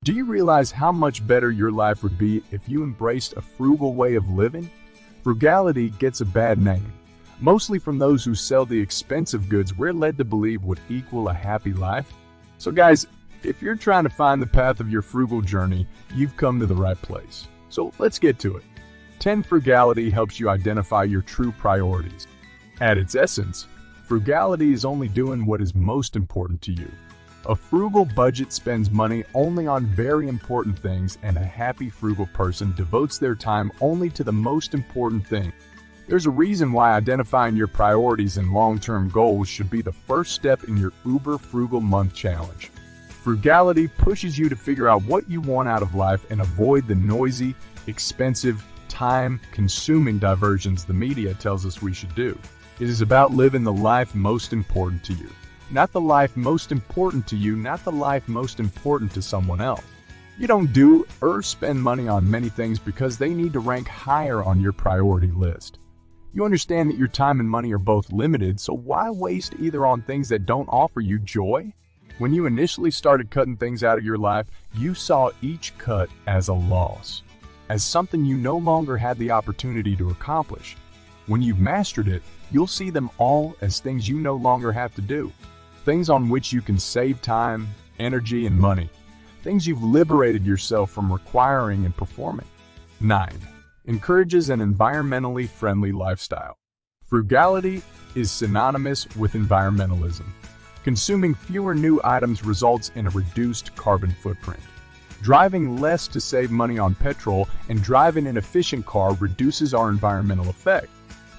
Do you realize how much better your life would be if you embraced a frugal way of living? Frugality gets a bad name, mostly from those who sell the expensive goods we're led to believe would equal a happy life. So guys, if you're trying to find the path of your frugal journey, you've come to the right place. So let's get to it. 10. Frugality helps you identify your true priorities. At its essence, frugality is only doing what is most important to you. A frugal budget spends money only on very important things, and a happy frugal person devotes their time only to the most important thing. There's a reason why identifying your priorities and long-term goals should be the first step in your Uber Frugal Month Challenge. Frugality pushes you to figure out what you want out of life and avoid the noisy, expensive, time-consuming diversions the media tells us we should do. It is about living the life most important to you. Not the life most important to you, not the life most important to someone else. You don't do or spend money on many things because they need to rank higher on your priority list. You understand that your time and money are both limited, so why waste either on things that don't offer you joy? When you initially started cutting things out of your life, you saw each cut as a loss, as something you no longer had the opportunity to accomplish. When you've mastered it, you'll see them all as things you no longer have to do. Things on which you can save time, energy, and money. Things you've liberated yourself from requiring and performing. 9. Encourages an environmentally friendly lifestyle. Frugality is synonymous with environmentalism. Consuming fewer new items results in a reduced carbon footprint. Driving less to save money on petrol and driving an efficient car reduces our environmental effect.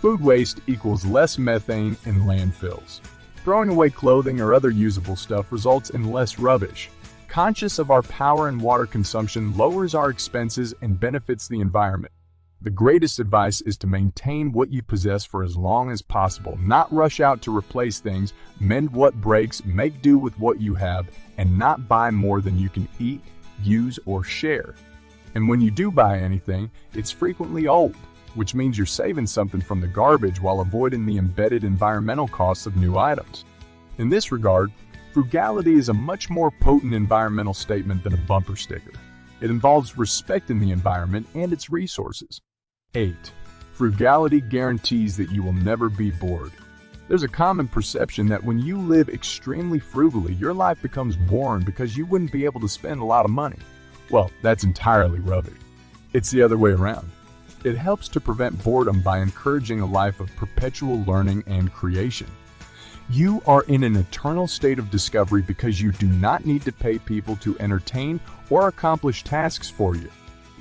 Food waste equals less methane in landfills. Throwing away clothing or other usable stuff results in less rubbish. Conscious of our power and water consumption lowers our expenses and benefits the environment. The greatest advice is to maintain what you possess for as long as possible, not rush out to replace things, mend what breaks, make do with what you have, and not buy more than you can eat, use, or share. And when you do buy anything, it's frequently old, which means you're saving something from the garbage while avoiding the embedded environmental costs of new items. In this regard, frugality is a much more potent environmental statement than a bumper sticker. It involves respecting the environment and its resources. 8. Frugality guarantees that you will never be bored. There's a common perception that when you live extremely frugally, your life becomes boring because you wouldn't be able to spend a lot of money. Well, that's entirely rubbish. It's the other way around. It helps to prevent boredom by encouraging a life of perpetual learning and creation. You are in an eternal state of discovery because you do not need to pay people to entertain or accomplish tasks for you.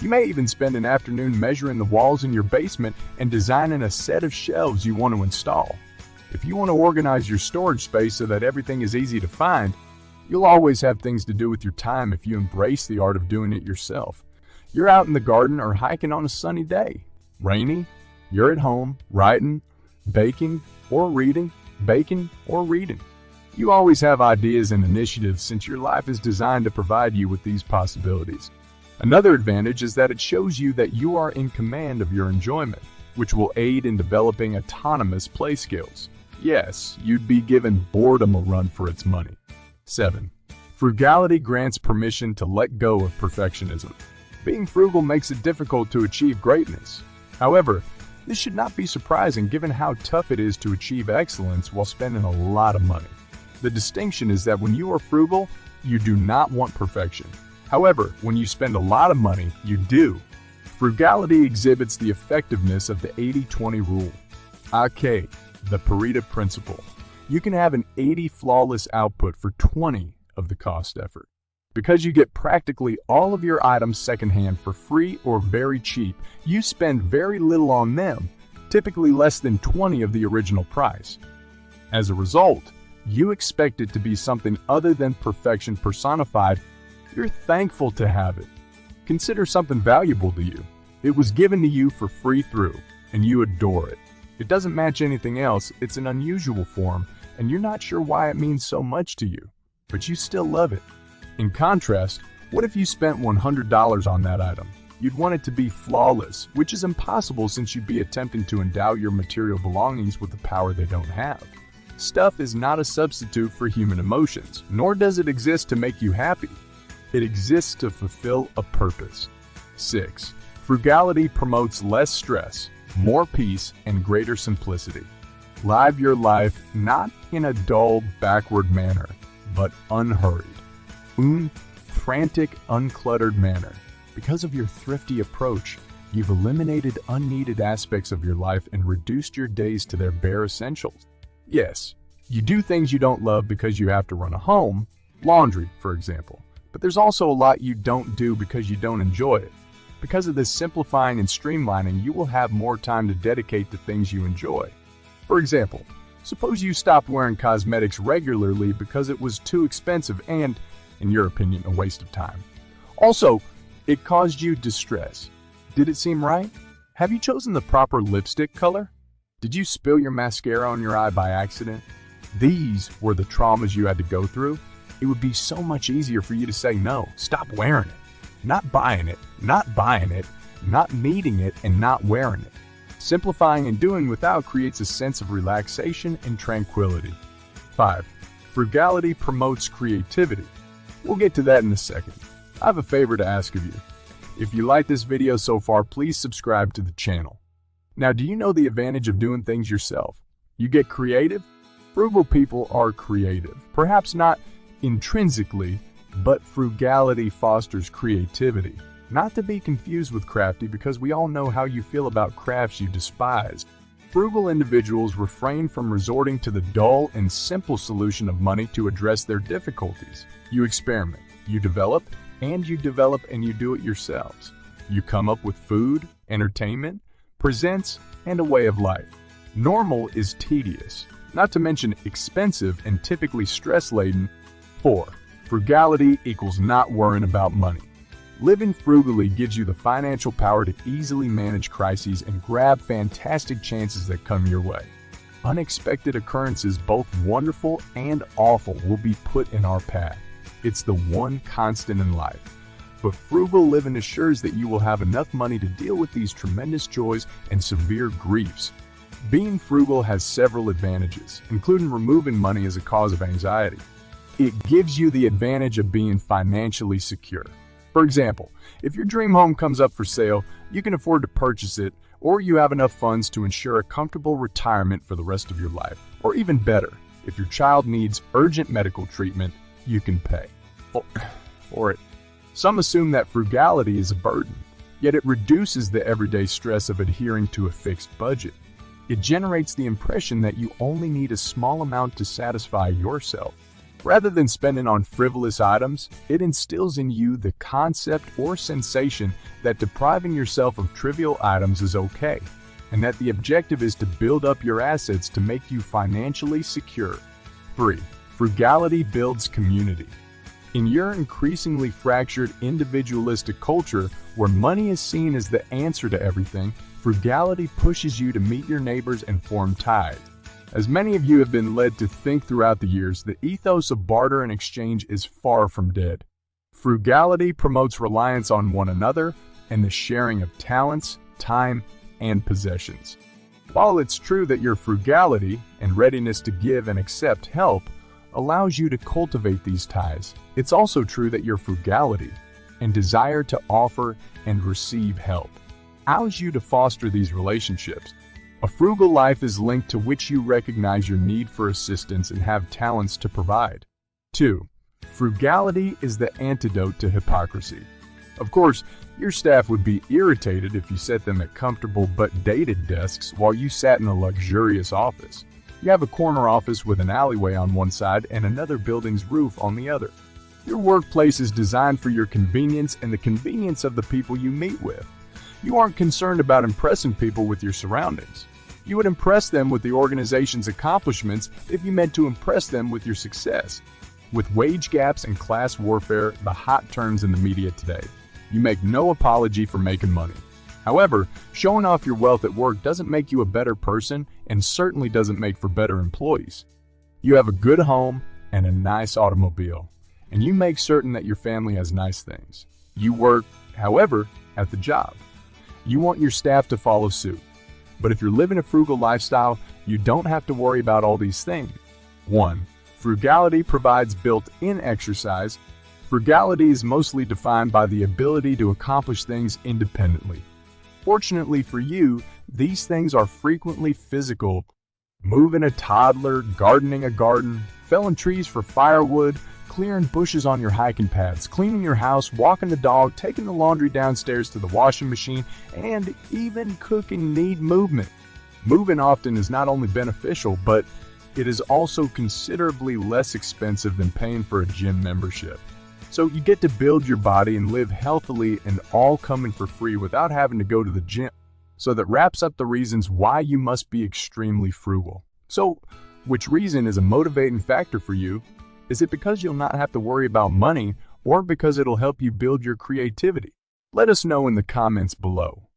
You may even spend an afternoon measuring the walls in your basement and designing a set of shelves you want to install. If you want to organize your storage space so that everything is easy to find, you'll always have things to do with your time if you embrace the art of doing it yourself. You're out in the garden or hiking on a sunny day. Rainy, you're at home, writing, baking, or reading, baking, or reading. You always have ideas and initiatives since your life is designed to provide you with these possibilities. Another advantage is that it shows you that you are in command of your enjoyment, which will aid in developing autonomous play skills. Yes, you'd be giving boredom a run for its money. 7. Frugality grants permission to let go of perfectionism. Being frugal makes it difficult to achieve greatness. However, this should not be surprising given how tough it is to achieve excellence while spending a lot of money. The distinction is that when you are frugal, you do not want perfection. However, when you spend a lot of money, you do. Frugality exhibits the effectiveness of the 80-20 rule, aka the Pareto principle. You can have an 80 flawless output for 20 of the cost effort. Because you get practically all of your items secondhand for free or very cheap, you spend very little on them, typically less than 20 of the original price. As a result, you expect it to be something other than perfection personified. You're thankful to have it. Consider something valuable to you. It was given to you for free through, and you adore it. It doesn't match anything else, it's an unusual form, and you're not sure why it means so much to you, but you still love it. In contrast, what if you spent $100 on that item? You'd want it to be flawless, which is impossible since you'd be attempting to endow your material belongings with the power they don't have. Stuff is not a substitute for human emotions, nor does it exist to make you happy. It exists to fulfill a purpose. 6. Frugality promotes less stress, more peace, and greater simplicity. Live your life not in a dull, backward manner, but unhurried, frantic, uncluttered manner. Because of your thrifty approach, you've eliminated unneeded aspects of your life and reduced your days to their bare essentials. Yes, you do things you don't love because you have to run a home, laundry, for example, but there's also a lot you don't do because you don't enjoy it. Because of this simplifying and streamlining, you will have more time to dedicate to things you enjoy. For example, suppose you stopped wearing cosmetics regularly because it was too expensive and, in your opinion, a waste of time. Also, it caused you distress. Did it seem right? Have you chosen the proper lipstick color? Did you spill your mascara on your eye by accident? These were the traumas you had to go through. It would be so much easier for you to say no, stop wearing it. Not buying it, not needing it, and not wearing it. Simplifying and doing without creates a sense of relaxation and tranquility. 5. Frugality promotes creativity. We'll get to that in a second. I have a favor to ask of you. If you like this video so far, please subscribe to the channel. Now, do you know the advantage of doing things yourself? You get creative? Frugal people are creative. Perhaps not intrinsically, but frugality fosters creativity. Not to be confused with crafty, because we all know how you feel about crafts you despise. Frugal individuals refrain from resorting to the dull and simple solution of money to address their difficulties. You experiment, you develop, and you do it yourselves. You come up with food, entertainment, presents, and a way of life. Normal is tedious, not to mention expensive and typically stress-laden. 4. Frugality equals not worrying about money. Living frugally gives you the financial power to easily manage crises and grab fantastic chances that come your way. Unexpected occurrences, both wonderful and awful, will be put in our path. It's the one constant in life. But frugal living assures that you will have enough money to deal with these tremendous joys and severe griefs. Being frugal has several advantages, including removing money as a cause of anxiety. It gives you the advantage of being financially secure. For example, if your dream home comes up for sale, you can afford to purchase it, or you have enough funds to ensure a comfortable retirement for the rest of your life. Or even better, if your child needs urgent medical treatment, you can pay for it. Some assume that frugality is a burden, yet it reduces the everyday stress of adhering to a fixed budget. It generates the impression that you only need a small amount to satisfy yourself. Rather than spending on frivolous items, it instills in you the concept or sensation that depriving yourself of trivial items is okay, and that the objective is to build up your assets to make you financially secure. 3. Frugality builds community. In your increasingly fractured individualistic culture, where money is seen as the answer to everything, frugality pushes you to meet your neighbors and form ties. As many of you have been led to think throughout the years, the ethos of barter and exchange is far from dead. Frugality promotes reliance on one another and the sharing of talents, time, and possessions. While it's true that your frugality and readiness to give and accept help allows you to cultivate these ties, it's also true that your frugality and desire to offer and receive help allows you to foster these relationships. A frugal life is linked to which you recognize your need for assistance and have talents to provide. 2. Frugality is the antidote to hypocrisy. Of course, your staff would be irritated if you set them at comfortable but dated desks while you sat in a luxurious office. You have a corner office with an alleyway on one side and another building's roof on the other. Your workplace is designed for your convenience and the convenience of the people you meet with. You aren't concerned about impressing people with your surroundings. You would impress them with the organization's accomplishments if you meant to impress them with your success. With wage gaps and class warfare the hot terms in the media today, you make no apology for making money. However, showing off your wealth at work doesn't make you a better person and certainly doesn't make for better employees. You have a good home and a nice automobile, and you make certain that your family has nice things. You work, however, at the job. You want your staff to follow suit. But if you're living a frugal lifestyle, you don't have to worry about all these things. 1. Frugality provides built-in exercise. Frugality is mostly defined by the ability to accomplish things independently. Fortunately for you, these things are frequently physical: moving a toddler, gardening a garden, felling trees for firewood, clearing bushes on your hiking paths, cleaning your house, walking the dog, taking the laundry downstairs to the washing machine, and even cooking need movement. Moving often is not only beneficial, but it is also considerably less expensive than paying for a gym membership. So you get to build your body and live healthily, and all coming for free without having to go to the gym. So that wraps up the reasons why you must be extremely frugal. So, which reason is a motivating factor for you? Is it because you'll not have to worry about money, or because it'll help you build your creativity? Let us know in the comments below.